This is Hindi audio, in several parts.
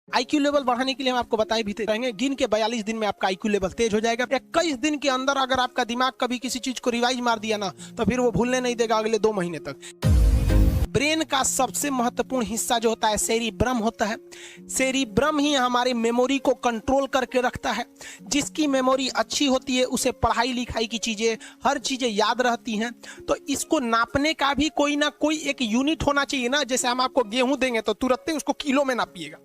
आईक्यू लेवल बढ़ाने के लिए हम आपको बताए भी रहेंगे, गिन के 42 दिन में आपका आईक्यू लेवल तेज हो जाएगा। 21 दिन के अंदर अगर आपका दिमाग कभी किसी चीज को रिवाइज मार दिया ना, तो फिर वो भूलने नहीं देगा अगले 2 महीने तक। ब्रेन का सबसे महत्वपूर्ण हिस्सा जो होता है सेरिब्रम होता है। सेरिब्रम ही हमारी मेमोरी को कंट्रोल करके रखता है। जिसकी मेमोरी अच्छी होती है उसे पढ़ाई लिखाई की चीजें, हर चीजें याद रहती हैं। तो इसको नापने का भी कोई ना कोई एक यूनिट होना चाहिए ना। जैसे हम आपको गेहूं देंगे तो तुरंत उसको किलो में नापिएगा,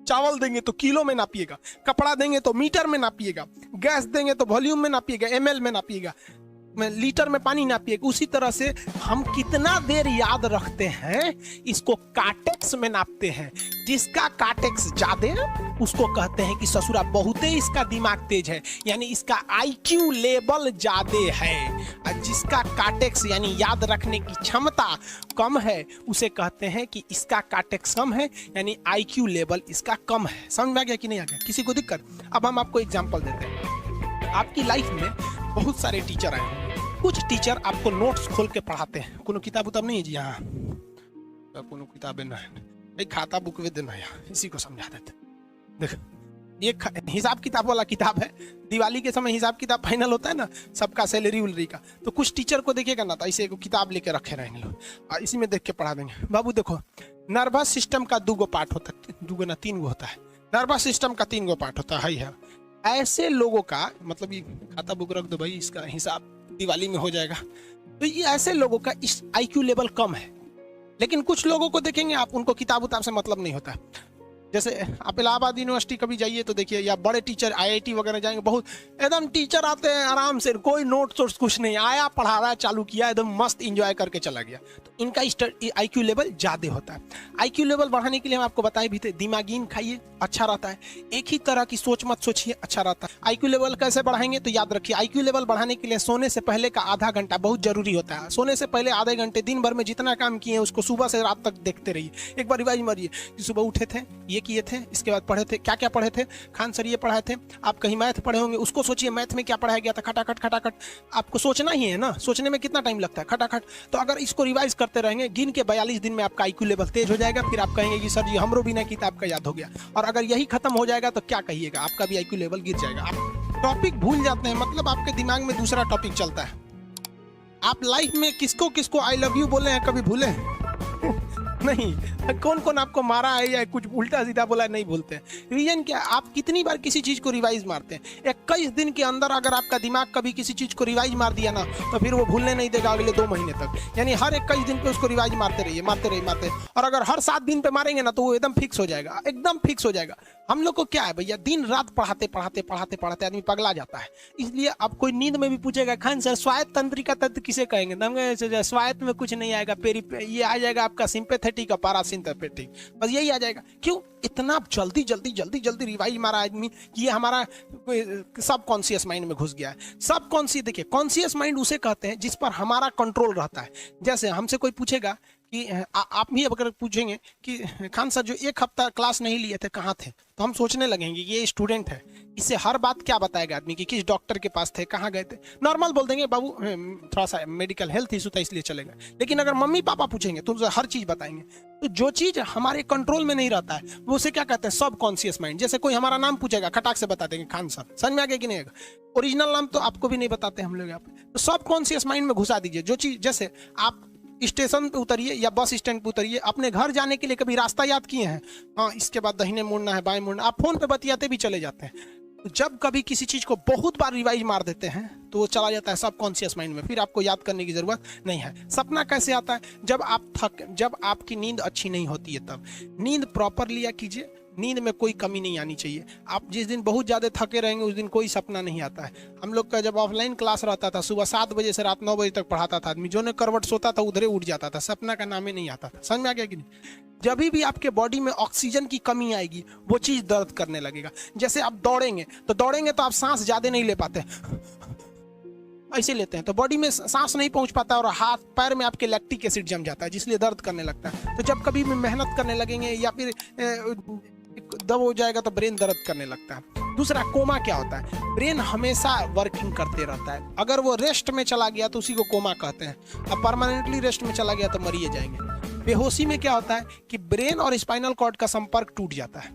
चावल देंगे तो किलो में नापिएगा, कपड़ा देंगे तो मीटर में नापिएगा, गैस देंगे तो वॉल्यूम में नापिएगा, एमएल में नापिएगा, लीटर में पानी नापिएगा। उसी तरह से हम कितना देर याद रखते हैं इसको काटेक्स में नापते हैं। जिसका काटेक्स ज्यादा उसको कहते हैं कि ससुरा बहुते इसका दिमाग तेज है, यानी इसका आईक्यू लेवल ज्यादा है। और जिसका काटेक्स यानी याद रखने की क्षमता कम है उसे कहते हैं कि इसका काटेक्स कम है, यानी आईक्यू लेवल इसका कम है। समझ में आ गया कि नहीं आ गया? किसी को दिक्कत? अब हम आपको एग्जांपल देते हैं। आपकी लाइफ में बहुत सारे टीचर आए हैं। कुछ टीचर आपको नोट्स खोल के पढ़ाते हैं। कोनो किताब उताब नहीं है जी? हाँ, कोनो किताबें ना है भाई, खाता बुक वे देना यहाँ, इसी को समझा देते। देख, ये हिसाब किताब वाला किताब है। दिवाली के समय हिसाब किताब फाइनल होता है ना सबका, सैलरी उलरी का। तो कुछ टीचर को देखेगा ना तो ऐसे एक किताब लेके रखे रहेंगे लोग, और इसी में देख के पढ़ा देंगे। बाबू देखो, नर्वस सिस्टम का 2 पार्ट होता है, 2 ना 3 होता है। नर्वस सिस्टम का 3 पार्ट होता है। ऐसे लोगों का मतलब, ये खाता बुक रख दो भाई, इसका हिसाब दिवाली में हो जाएगा। तो ये ऐसे लोगों का इस आईक्यू लेवल कम है। लेकिन कुछ लोगों को देखेंगे आप, उनको किताब उताब से मतलब नहीं होता। जैसे आप इलाहाबाद यूनिवर्सिटी कभी जाइए तो देखिए, या बड़े टीचर आईआईटी वगैरह जाएंगे, बहुत एकदम टीचर आते हैं आराम से, कोई नोट सोर्स कुछ नहीं, आया पढ़ा रहा है, चालू किया, एकदम मस्त एंजॉय करके चला गया। तो इनका आईक्यू लेवल ज्यादा होता है। आईक्यू लेवल बढ़ाने के लिए हम आपको बताए भी थे, दिमागीन खाइए, अच्छा रहता है। एक ही तरह की सोच मत सोचिए, अच्छा रहता है। आईक्यू लेवल कैसे बढ़ाएंगे? तो याद रखिए, आईक्यू लेवल बढ़ाने के लिए सोने से पहले का आधा घंटा बहुत जरूरी होता है। सोने से पहले आधे घंटे दिन भर में जितना काम किए उसको सुबह से रात तक देखते रहिए। एक बार रिवाइज मारिए कि सुबह उठे थे, ये किए थे, इसके बाद पढ़े थे, क्या क्या पढ़े थे, खान सर ये पढ़ाए थे। आप कहीं मैथ पढ़े होंगे, उसको सोचिए मैथ में क्या पढ़ाया गया था, खटाखट खटाखट। आपको सोचना ही है ना, सोचने में कितना टाइम लगता है, खटाखट। तो अगर इसको रिवाइज करते रहेंगे, गिन के 42 दिन में आपका आईक्यू लेवल तेज हो जाएगा। फिर आप कहेंगे कि सर जी हमरो बिना किताब का याद हो गया। और अगर यही खत्म हो जाएगा तो क्या कहिएगा, आपका भी आईक्यू लेवल गिर जाएगा। आप टॉपिक भूल जाते हैं, मतलब आपके दिमाग में दूसरा टॉपिक चलता है। आप लाइफ में किसको किसको आई लव यू बोले हैं, कभी भूले हैं? नहीं। कौन कौन आपको मारा है या कुछ उल्टा सीधा बोला है, नहीं भूलते हैं। रीजन क्या? आप कितनी बार किसी चीज को रिवाइज मारते हैं। 21 दिन के अंदर अगर आपका दिमाग कभी किसी चीज को रिवाइज मार दिया ना, तो फिर वो भूलने नहीं देगा अगले 2 महीने तक। यानी हर 21 दिन पे उसको रिवाइज मारते रहिए, मारते रहिए, मारते। और अगर हर 7 दिन पे मारेंगे ना तो वो एकदम फिक्स हो जाएगा, एकदम फिक्स हो जाएगा। हम लोग को क्या है भैया, दिन रात पढ़ाते पढ़ाते पढ़ाते पढ़ाते आदमी पगला जाता है। इसलिए अब कोई नींद में भी पूछेगा, खान सर स्वायत्त तंत्रिका तत्व किसे कहेंगे? स्वायत्त में कुछ नहीं आएगा, ये आ जाएगा आपका सिंपैथेटिक और पैरासिम्पैथेटिक, बस यही आ जाएगा। क्यों इतना जल्दी जल्दी जल्दी जल्दी रिवाइज मारा आदमी कि ये हमारा सब कॉन्शियस माइंड में घुस गया है। सब कॉन्शियस, देखिए कॉन्शियस माइंड उसे कहते हैं जिस पर हमारा कंट्रोल रहता है। जैसे हमसे कोई पूछेगा कि आप भी अगर पूछेंगे कि खान सर जो 1 हफ्ता क्लास नहीं लिए थे कहाँ थे, तो हम सोचने लगेंगे ये स्टूडेंट है, इससे हर बात क्या बताएगा आदमी कि किस डॉक्टर के पास थे, कहाँ गए थे। नॉर्मल बोल देंगे बाबू थोड़ा सा मेडिकल हेल्थ इशू था इसलिए चले गए। लेकिन अगर मम्मी पापा पूछेंगे तो उनसे हर चीज बताएंगे। तो जो चीज हमारे कंट्रोल में नहीं रहता है वो उसे क्या कहते हैं, सब कॉन्शियस माइंड। जैसे कोई हमारा नाम पूछेगा, खटाक से बता देंगे खान सर, समझ में आ गया कि नहीं? ओरिजिनल नाम तो आपको भी नहीं बताते हम लोग यहाँ पे। तो सब कॉन्शियस माइंड में घुसा दीजिए जो चीज। जैसे आप स्टेशन पे उतरिए या बस स्टैंड पे उतरिए, अपने घर जाने के लिए कभी रास्ता याद किए हैं? हाँ, इसके बाद दाहिने मुड़ना है, बाएं मुड़ना। आप फोन पे बतियाते भी चले जाते हैं। तो जब कभी किसी चीज को बहुत बार रिवाइज मार देते हैं तो वो चला जाता है सब कॉन्शियस माइंड में, फिर आपको याद करने की जरूरत नहीं है। सपना कैसे आता है? जब आपकी नींद अच्छी नहीं होती है तब। नींद प्रॉपर लिया कीजिए, नींद में कोई कमी नहीं आनी चाहिए। आप जिस दिन बहुत ज़्यादा थके रहेंगे उस दिन कोई सपना नहीं आता है। हम लोग का जब ऑफलाइन क्लास रहता था, सुबह 7 बजे से रात 9 बजे तक पढ़ाता था आदमी, जो ने करवट सोता था उधरे उठ जाता था, सपना का नाम ही नहीं आता था। समझ में आ गया कि नहीं? जब भी आपके बॉडी में ऑक्सीजन की कमी आएगी वो चीज़ दर्द करने लगेगा। जैसे आप दौड़ेंगे तो आप सांस ज़्यादा नहीं ले पाते, ऐसे लेते हैं तो बॉडी में सांस नहीं पहुंच पाता और हाथ पैर में आपके लैक्टिक एसिड जम जाता है, जिसलिए दर्द करने लगता है। तो जब कभी भी मेहनत करने लगेंगे या फिर दब हो जाएगा तो ब्रेन दर्द करने लगता है। दूसरा, कोमा क्या होता है? ब्रेन हमेशा वर्किंग करते रहता है। अगर वो रेस्ट में चला गया तो उसी को कोमा कहते हैं। अब परमानेंटली रेस्ट में चला गया तो मरिए जाएंगे। बेहोशी में क्या होता है कि ब्रेन और स्पाइनल कॉर्ड का संपर्क टूट जाता है।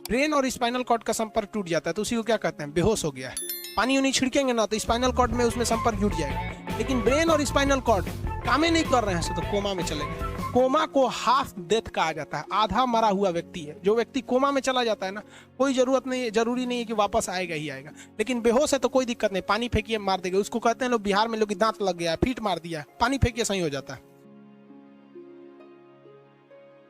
ब्रेन और स्पाइनल कॉर्ड का संपर्क टूट जाता है तो उसी को क्या कहते हैं, बेहोश हो गया है। पानी उनी छिड़केंगे ना तो स्पाइनल कॉर्ड में उसमें संपर्क जुट जाएगा, लेकिन ब्रेन और स्पाइनल कॉर्ड काम ही नहीं कर रहे हैं तो कोमा में चले गए। कोमा को हाफ डेथ कहा जाता है, आधा मरा हुआ व्यक्ति है। जो व्यक्ति कोमा में चला जाता है ना, कोई जरूरी नहीं है कि वापस आएगा ही आएगा, लेकिन बेहोश है तो कोई दिक्कत नहीं, पानी फेंकिए मार देगा। उसको कहते हैं लोग बिहार में, लोग दांत लग गया, फीट मार दिया, पानी फेंकिए सही हो जाता है।